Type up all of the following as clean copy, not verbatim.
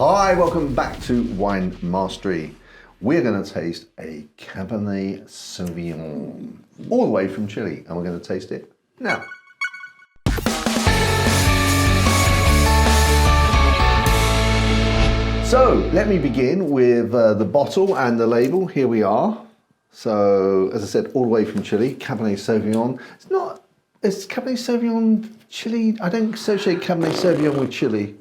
Hi, welcome back to Wine Mastery. We're going to taste a Cabernet Sauvignon, all the way from Chile, and we're going to taste it now. So, let me begin with the bottle and the label. Here we are. So, as I said, all the way from Chile, Cabernet Sauvignon. Is Cabernet Sauvignon Chile? I don't associate Cabernet Sauvignon with Chile.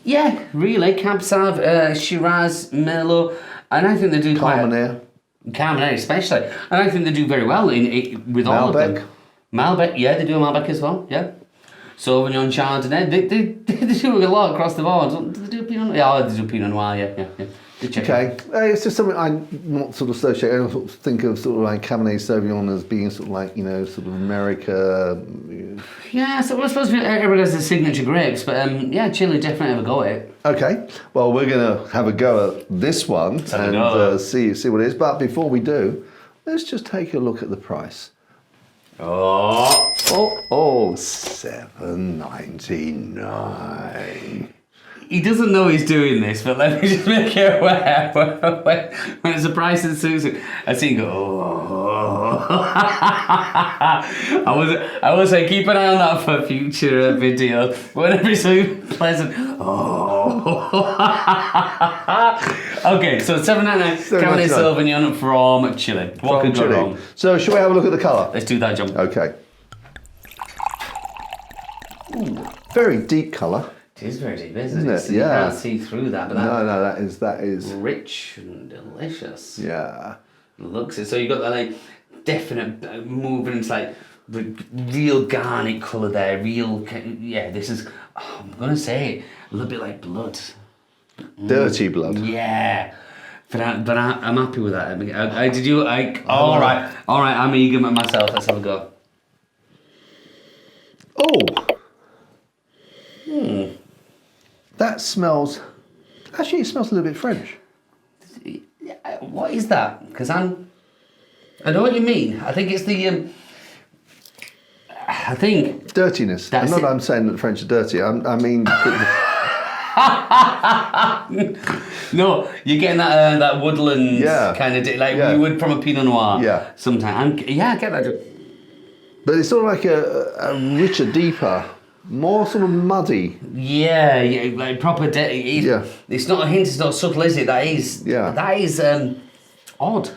Yeah, really. Cab Sauv, Shiraz, Merlot, and I think they do Cabernet especially, and I think they do very well with all of them. Malbec, yeah, they do a Malbec as well, yeah. Sauvignon, Chardonnay, they do a lot across the board. Do they do Pinot Noir? Yeah, they do Pinot Noir, yeah. Okay, it's just something I'm not sort of associate. I don't think of sort of like Cabernet Sauvignon as being sort of like, you know, sort of America. Yeah, so I suppose everybody has their signature grapes, but yeah, Chile definitely have a go at it. Okay, well, we're going to have a go at this one and see what it is. But before we do, let's just take a look at the price. $7.99. He doesn't know he's doing this, but let me just make you aware when it's a price that suits him. I see him go, oh. I was saying, keep an eye on that for future videos. Whenever it's so pleasant. Oh. Okay, so $7.99 Cabernet Sauvignon from Chile. What could go wrong? So, shall we have a look at the colour? Let's do that, John. Okay. Ooh, very deep colour. It is very deep, isn't it? So yeah. You can't see through that, but that is rich and delicious. Yeah. Looks it. So you got that like definite movements, like real garnet colour there. This is. I'm gonna say a little bit like blood. Dirty blood. Yeah. But I'm happy with that. All right. I'm eager myself. Let's have a go. Oh. That smells. Actually, it smells a little bit French. What is that? Because I know what you mean. I think it's the. I think dirtiness. I'm saying that the French are dirty. I mean. No, you're getting that woodland kind of like you would from a Pinot Noir. Yeah. Sometimes. I get that. But it's sort of like a richer, deeper. More sort of muddy. Yeah, like proper. It's not a hint. It's not subtle, is it? That is. Yeah. That is odd,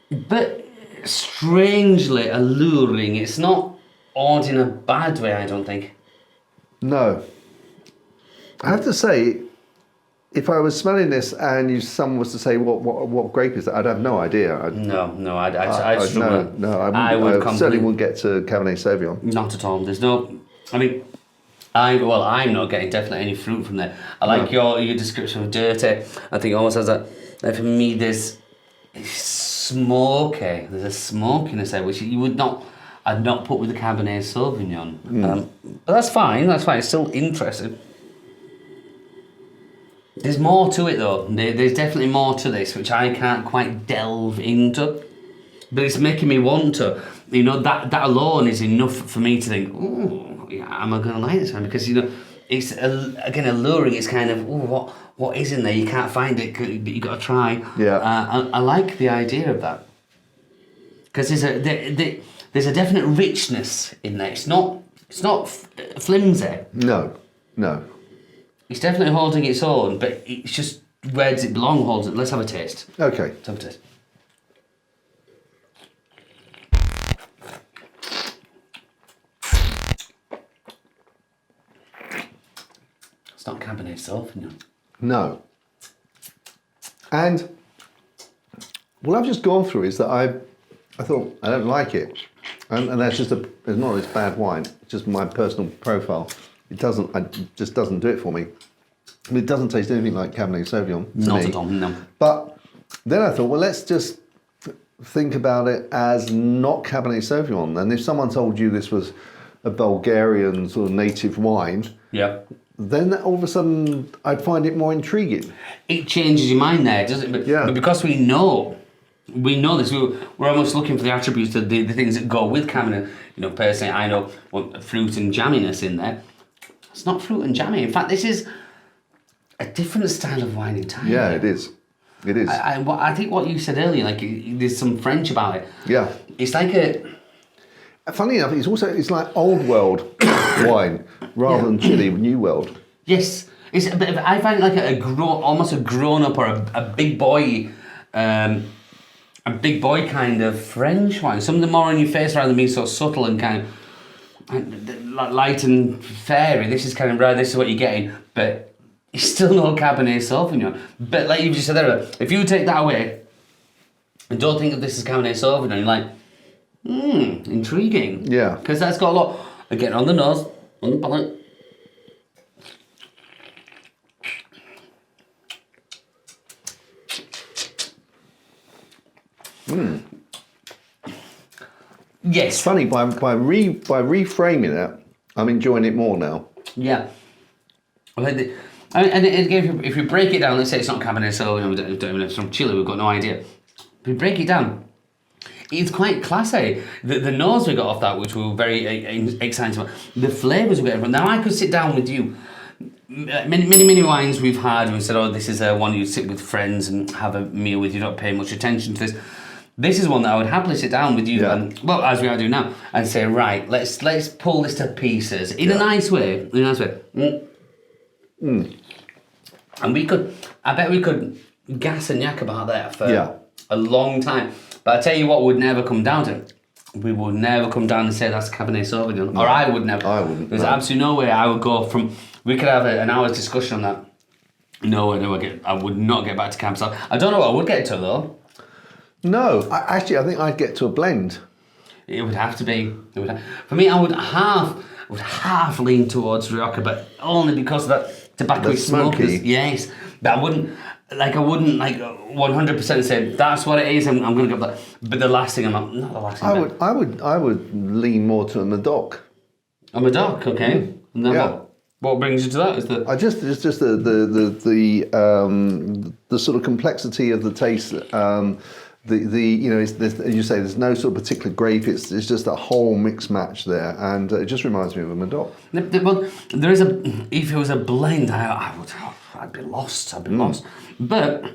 but strangely alluring. It's not odd in a bad way, I don't think. No. I have to say, if I was smelling this and someone was to say what grape is that, I'd have no idea. I'd struggle. I certainly wouldn't get to Cabernet Sauvignon. Not at all. There's no. I mean, I'm not getting definitely any fruit from there. I like your description of dirty. I think it almost has that. Like for me, there's smoky. There's a smokiness there which I'd not put with the Cabernet Sauvignon. But that's fine. It's still interesting. There's more to it though. There's definitely more to this, which I can't quite delve into. But it's making me want to. You know, that alone is enough for me to think, ooh, am I going to like this one? Because, you know, it's, again, alluring. It's kind of, ooh, what is in there? You can't find it, but you've got to try. Yeah. I like the idea of that. Because there's a definite richness in there. It's not flimsy. No. It's definitely holding its own, but it's just where does it belong holds it. Let's have a taste. Okay. Let's have a taste. It's not Cabernet Sauvignon. No. And what I've just gone through is that I thought I don't like it, and that's just it's not this bad wine. It's just my personal profile. It just doesn't do it for me. It doesn't taste anything like Cabernet Sauvignon to Not me. at all, no. But then I thought, well, let's just think about it as not Cabernet Sauvignon. And if someone told you this was a Bulgarian sort of native wine, then all of a sudden I'd find it more intriguing. It changes your mind there, doesn't it? But because we know this. We're almost looking for the attributes, the things that go with Cabernet. You know, personally, I know fruit and jamminess in there. It's not fruit and jammy. In fact, this is a different style of wine entirely. Yeah, it is. It is. I think what you said earlier, like there's some French about it. Yeah. It's like a... Funny enough, it's like old world wine rather than Chile new world. Yes. It's a bit of, I find it like almost a grown up or a big boy... a big boy kind of French wine. Something more in your face rather than being so subtle and kind of light and fairy. This is kind of rare, this is what you're getting, but it's still no Cabernet Sauvignon. But like you just said there, if you take that away and don't think of this as Cabernet Sauvignon, you're like, intriguing. Yeah. Because that's got a lot, again, on the nose, on the palate. Yes. It's funny, by reframing it, I'm enjoying it more now. Yeah. And again, if we break it down, let's say it's not Cabernet Sauvignon, we don't even know it's from Chile, we've got no idea. If we break it down, it's quite classy. The nose we got off that, which we were very excited about, the flavours we got from. Now I could sit down with you. Many wines we've had, we said, oh, this is one you sit with friends and have a meal with, you don't pay much attention to this. This is one that I would happily sit down with you, and, well, as we are doing now, and say, right, let's pull this to pieces in a nice way. And I bet we could gas and yak about that for a long time. But I tell you what, would never come down to. We would never come down and say that's Cabernet Sauvignon, or I would never. I wouldn't. There's absolutely no way I would go from. We could have an hour's discussion on that. No, I would not get back to Cab Sauv. I don't know what I would get to though. No, I think I'd get to a blend. It would have to be. For me, I would half lean towards Rioja, but only because of that tobacco smoky. Yes, but I wouldn't 100% say that's what it is. I'm going to go that. But the last thing not the last thing. I would lean more to a Medoc. A Medoc, okay. And then what brings you to that? Is it's just the sort of complexity of the taste. As you say, there's no sort of particular grape. It's just a whole mix match there, and it just reminds me of a Medoc. Well, there is if it was a blend, I'd be lost. But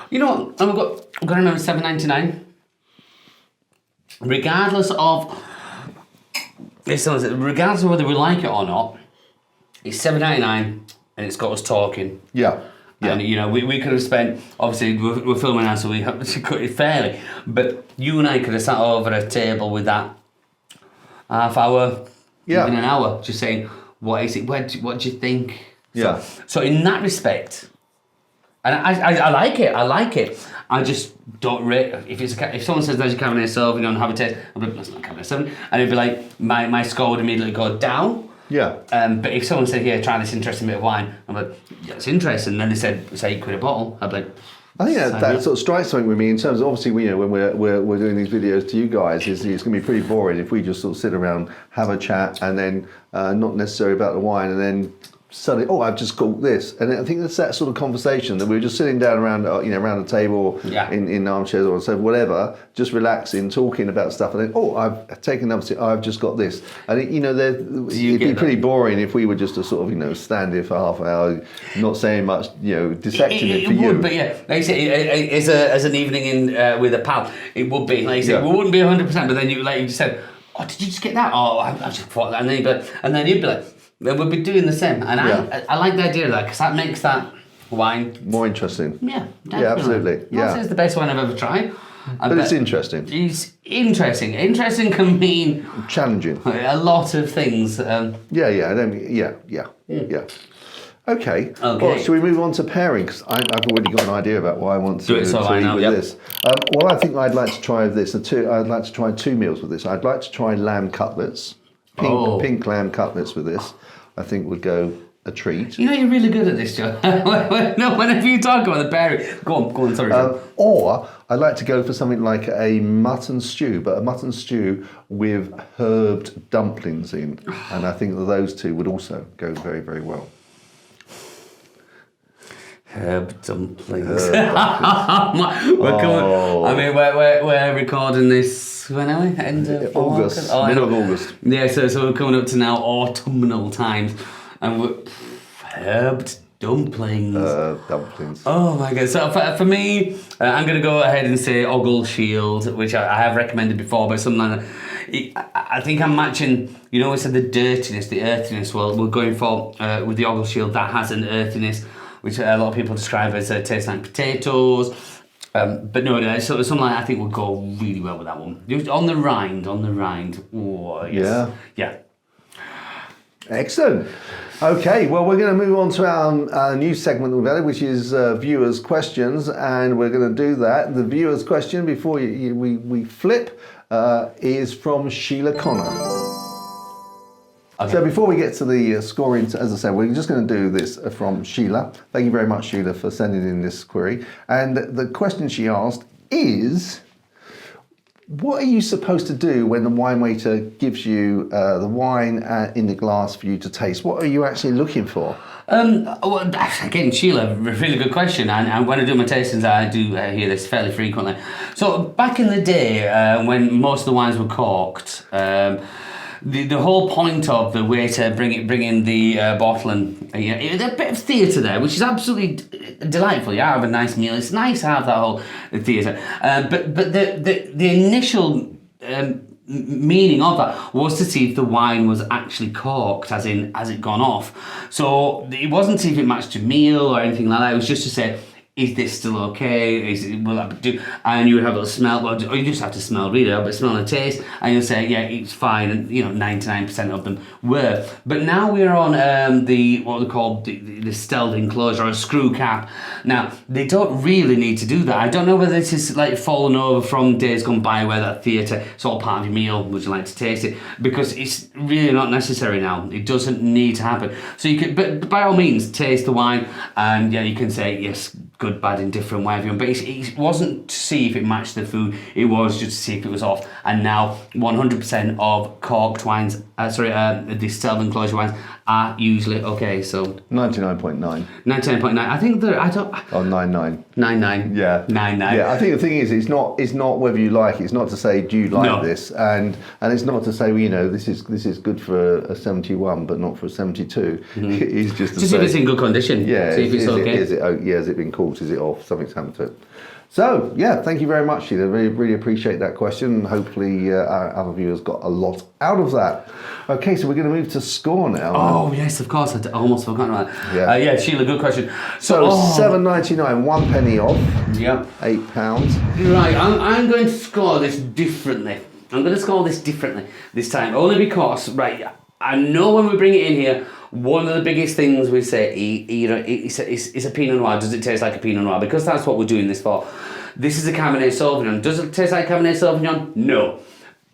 you know what? I've got to remember $7.99. Regardless of whether we like it or not, it's $7.99 and it's got us talking. Yeah. Yeah. And we could have spent, obviously we're filming now, so we have to cut it fairly, but you and I could have sat over a table with that half hour, even an hour, just saying, what is it, what do you think? Yeah. So in that respect, and I like it. I just don't rate, if someone says there's a Cabernet Sauvignon, have a taste, I'm like, that's not Cabernet Sauvignon, and it'd be like, my score would immediately go down. Yeah. But if someone said, "Here, try this interesting bit of wine," I'm like, "Yeah, it's interesting." And then they said, "It's £8 a bottle." I'd be like, I think that sort of strikes something with me in terms of, obviously, when we're doing these videos to you guys, it's going to be pretty boring if we just sort of sit around, have a chat, and then not necessarily about the wine, and then suddenly, oh, I've just caught this. And I think that's that sort of conversation that we were just sitting down around, around a table, in armchairs or so, whatever, just relaxing, talking about stuff, and then, oh, I've taken another, I've just got this. And it'd be pretty boring if we were just to sort of, stand here for half an hour, not saying much, dissecting it for you. It would, but yeah, like you say, as an evening in with a pal, it would be. Like you say, we wouldn't be 100%, but then you just said, oh, did you just get that? Oh, I just thought that, and then you'd be like, we'd be doing the same, and I like the idea of that because that makes that wine more interesting. Yeah, definitely. Yeah, absolutely. Yeah, it's the best wine I've ever tried. But it's interesting. It's interesting. Interesting can mean challenging. A lot of things. Yeah. Okay. Well, should we move on to pairing? Because I've already got an idea about what I want to do with this. Well, I think I'd like to try this. I'd like to try 2 meals with this. I'd like to try lamb cutlets, pink lamb cutlets with this. I think would go a treat. You're really good at this, Joe. Whenever you talk about the pairing, go on. Sorry. Or I'd like to go for something like a mutton stew, but a mutton stew with herbed dumplings in, and I think that those two would also go very, very well. Herb dumplings. We're recording this, when are we? End of August. Middle of August. Yeah, so we're coming up to now autumnal times. and herbed dumplings. Dumplings. Oh my god! So for me, I'm going to go ahead and say Ogle Shield, which I have recommended before, but something like that. I think I'm matching. You know, we said the dirtiness, the earthiness. Well, we're going for with the Ogle Shield that has an earthiness, which a lot of people describe as tastes like potatoes. But no, so something like that I think would go really well with that one. On the rind. Oh, yes. Yeah. Excellent. Okay, well, we're going to move on to our new segment we've added, which is viewers' questions, and we're going to do that. The viewers' question before we flip is from Sheila Connor. Okay. So before we get to the scoring, as I said, we're just going to do this from Sheila. Thank you very much, Sheila, for sending in this query. And the question she asked is, what are you supposed to do when the wine waiter gives you the wine in the glass for you to taste? What are you actually looking for? Well, again, Sheila, really good question. And when I do my tastings, I do hear this fairly frequently. So back in the day, when most of the wines were corked, the whole point of the waiter bring in the bottle and a bit of theatre there, which is absolutely delightful. You have a nice meal. It's nice to have that whole theatre. But the initial meaning of that was to see if the wine was actually corked, as in has it gone off. So it wasn't to see if it matched your meal or anything like that. It was just to say, is this still okay? Will that do? And you would have a smell, or you just have to smell, really, but smell and taste, and you'll say, yeah, it's fine. And 99% of them were. But now we're on what they call the stealth enclosure, or a screw cap. Now they don't really need to do that. I don't know whether this is like fallen over from days gone by, where that theatre is all part of your meal. Would you like to taste it? Because it's really not necessary now. It doesn't need to happen. So you could, but by all means, taste the wine, and yeah, you can say yes, good, bad, indifferent, whatever you want. But it wasn't to see if it matched the food. It was just to see if it was off. And now 100% of corked wines, the stealth enclosure wines are usually okay. So 99.9. 99.9. I think they're. I don't. Oh, 99. 99. Yeah. 99. Yeah. I think the thing is, it's not whether you like it. It's not to say do you like this, and it's not to say this is good for a 71, but not for a 72. Mm-hmm. It's just to say, if it's in good condition. Yeah. See if it's okay. Has it been caught? Is it off? Something's happened to it. So, yeah, thank you very much, Sheila. Really, really appreciate that question. Hopefully our other viewers got a lot out of that. Okay, so we're going to move to score now. Oh, yes, of course. I almost forgot about that. Yeah, Sheila, good question. So, $7.99, 1 penny off. Yep. £8. Right, I'm going to score this differently. I'm going to score this differently this time, only because, right, I know when we bring it in here, one of the biggest things we say, it's a Pinot Noir. Does it taste like a Pinot Noir? Because that's what we're doing this for. This is a Cabernet Sauvignon. Does it taste like Cabernet Sauvignon? No.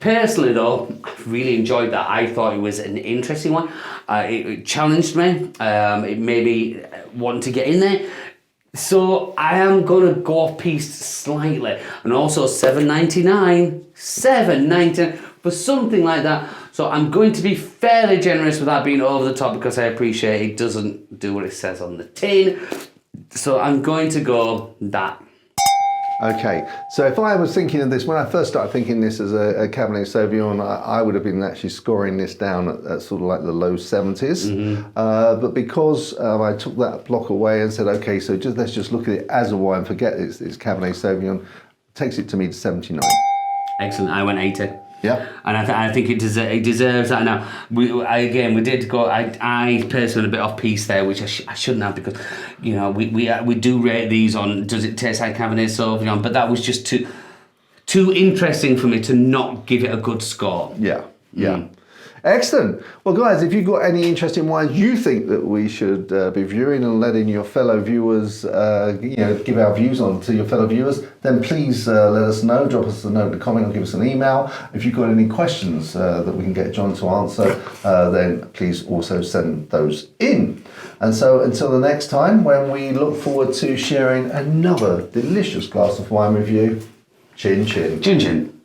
Personally, though, I really enjoyed that. I thought it was an interesting one. It challenged me. It made me want to get in there. So I am going to go off piste slightly. And also $7.99 for something like that. So I'm going to be fairly generous without being over the top, because I appreciate it doesn't do what it says on the tin. So I'm going to go that. Okay, so if I was thinking of this, when I first started thinking this as a Cabernet Sauvignon, I would have been actually scoring this down at sort of like the low 70s. Mm-hmm. But because I took that block away and said, okay, so let's just look at it as a wine, forget it's Cabernet Sauvignon, takes it to me to 79. Excellent, I went 80. Yeah, and I think it deserves that. Now, we did go. I personally a bit off piste there, which I shouldn't have, because we do rate these on does it taste like Cabernet Sauvignon, but that was just too interesting for me to not give it a good score. Yeah. Excellent. Well, guys, if you've got any interesting wines you think that we should be viewing and letting your fellow viewers, give our views on to your fellow viewers, then please let us know. Drop us a note in the comment or give us an email. If you've got any questions that we can get John to answer, then please also send those in. And so until the next time, when we look forward to sharing another delicious glass of wine with you, chin chin. Chin chin.